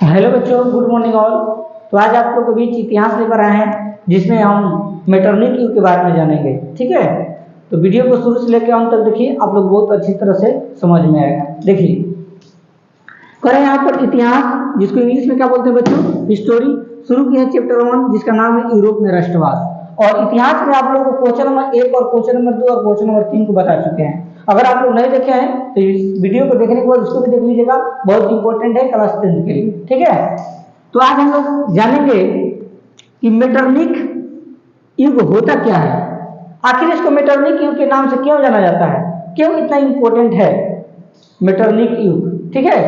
Hello बच्चों, good morning all. तो आज आप लोग के बीच इतिहास लेकर आए हैं जिसमें हम मेटरनिक युग के बारे में जानेंगे। ठीक है, तो वीडियो को शुरू से लेकर अंत तक देखिए, आप लोग बहुत अच्छी तरह से समझ में आएगा। देखिए, करें यहाँ पर इतिहास, जिसको इंग्लिश में क्या बोलते हैं बच्चों, हिस्टोरी। शुरू किया है चैप्टर 1, जिसका नाम है यूरोप में राष्ट्रवाद। और इतिहास में आप लोगों को क्वेश्चन नंबर 1 और क्वेश्चन नंबर 2 और क्वेश्चन नंबर 3 को बता चुके हैं। अगर आप लोग नहीं देखे हैं तो इस वीडियो को देखने के बाद उसको भी देख लीजिएगा, बहुत इंपॉर्टेंट है क्लास 10 के लिए। ठीक है, तो आज हम लोग जानेंगे कि मेटरनिक युग होता क्या है, आखिर इसको मेटरनिक युग के नाम से क्यों जाना जाता है, क्यों इतना इंपॉर्टेंट है मेटरनिक युग। ठीक है,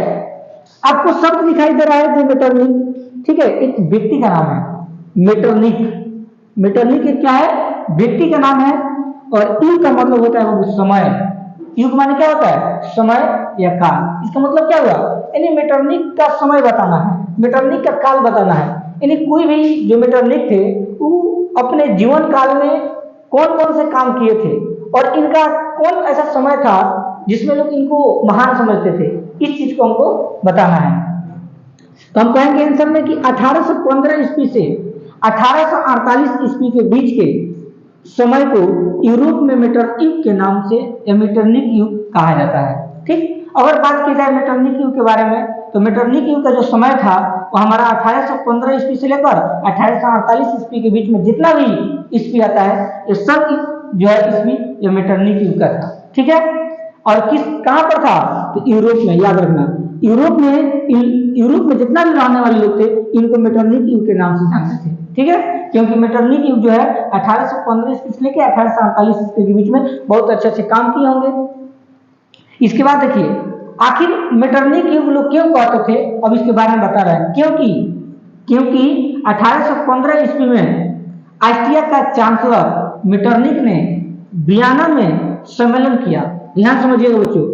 आपको शब्द दिखाई दे रहा है जो मेटरनिक, ठीक है, एक व्यक्ति का नाम है मेटरनिक। मेटरनिक एक क्या है, व्यक्ति का नाम है। और युग का मतलब होता है वो समय। युग माने क्या होता है, समय या काल। इसका मतलब क्या हुआ, यानी मेटरनिक का समय बताना है, मेटरनिक का काल बताना है। यानी कोई भी जो मेटरनिक थे वो अपने जीवन काल में कौन कौन से काम किए थे और इनका कौन ऐसा समय था जिसमें लोग इनको महान समझते थे, इस चीज को हमको बताना है। तो हम कहेंगे आंसर में कि 1815 ईस्वी से 1848 ईस्वी के बीच के समय को यूरोप में मेटरनिक युग के नाम से या मेटरनिक युग कहा जाता है। ठीक, अगर बात की जाए मेटरनिक युग के बारे में, तो मेटरनिक युग का जो समय था वो हमारा 1815 ईस्वी से लेकर 1848 ईस्वी के बीच में जितना भी ईस्वी आता है, ये सब जो है ईस्वी ये मेटरनिक युग का था। ठीक है, और किस कहां पर था, तो यूरोप में। याद रखना, यूरोप में जितना भी रहने वाले लोग थे इनको मेटरनिक युग के नाम से जानते थे। ठीक है, क्योंकि मेटरनिक युग जो है 1815 ईस्वी से लेकर 1848 ईस्वी के बीच में बहुत अच्छे अच्छे काम किए होंगे। इसके बाद देखिए, आखिर मेटरनिक युग लोग क्यों कहते थे, अब इसके बारे में बता रहे हैं। क्योंकि 1815 ईस्वी में ऑस्ट्रिया का चांसलर मेटरनिक ने वियना में सम्मेलन किया। ध्यान समझिएगा बच्चों,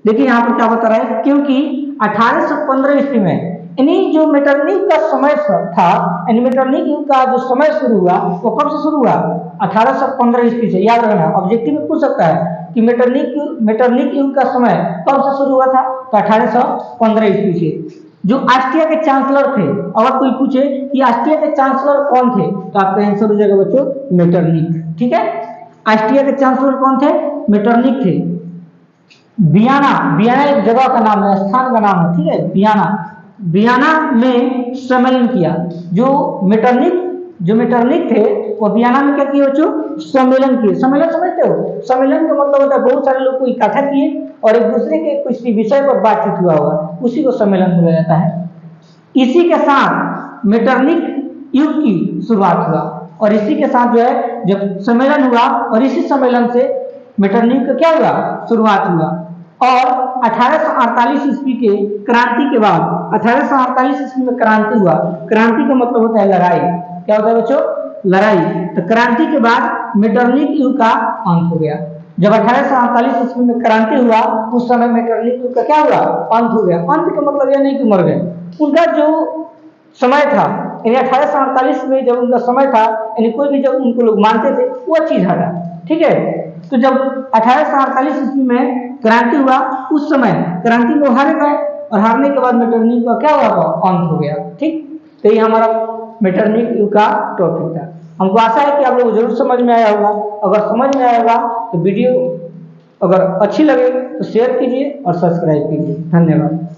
देखिए यहाँ पर क्या बता रहा है, क्योंकि 1815 ईस्वी में यानी जो मेटरनिक का समय था, यानी मेटरनिक युग का जो समय शुरू हुआ वो कब से शुरू हुआ, 1815 ईस्वी से। याद रखना, ऑब्जेक्टिव में पूछ सकता है कि मेटरनिक युग का समय कब से शुरू हुआ था, तो 1815 ईस्वी से। जो ऑस्ट्रिया के चांसलर थे, अगर कोई पूछे कि ऑस्ट्रिया के चांसलर कौन थे, तो आपका आंसर हो जाएगा बच्चों मेटरनिक। ठीक है, ऑस्ट्रिया के चांसलर कौन थे, मेटरनिक थे। वियना एक जगह का नाम है, स्थान का नाम है। ठीक है, वियना में सम्मेलन किया। जो मेटरनिक थे वो वियना में क्या किए बच्चों, सम्मेलन किए। सम्मेलन समझते हो, सम्मेलन का मतलब होता है बहुत सारे लोग को इकट्ठा किए और एक दूसरे के किसी विषय पर बातचीत हुआ होगा, उसी को सम्मेलन बोला जाता है। इसी के साथ मेटरनिक युग की शुरुआत हुआ और इसी के साथ जो है जब सम्मेलन हुआ और इसी सम्मेलन से मेटरनिक का क्या हुआ, शुरुआत हुआ। और 1848 ईस्वी के क्रांति के बाद, 1848 ईस्वी में क्रांति हुआ। क्रांति का मतलब होता है लड़ाई। क्या होता है बच्चों, लड़ाई। तो क्रांति के बाद मेटरनिक युग का अंत हो गया। जब 1848 ईस्वी में क्रांति हुआ उस समय मेटरनिक युग का क्या हुआ, अंत हो गया। अंत का मतलब यह नहीं कि मर गए, उनका जो समय था, यानी 1848 में जब उनका समय था, यानी कोई भी जब उनको लोग मानते थे वो चीज हटा। ठीक है, तो जब 1848 ईस्वी में क्रांति हुआ उस समय क्रांति में हारे गए और हारने के बाद मेटरनिक का क्या हुआ, अंत हो गया। ठीक, तो ये हमारा मेटरनिक युग का टॉपिक था। हमको आशा है कि आप लोग जरूर समझ में आया होगा। अगर समझ में आया होगा तो वीडियो अगर अच्छी लगे तो शेयर कीजिए और सब्सक्राइब कीजिए। धन्यवाद।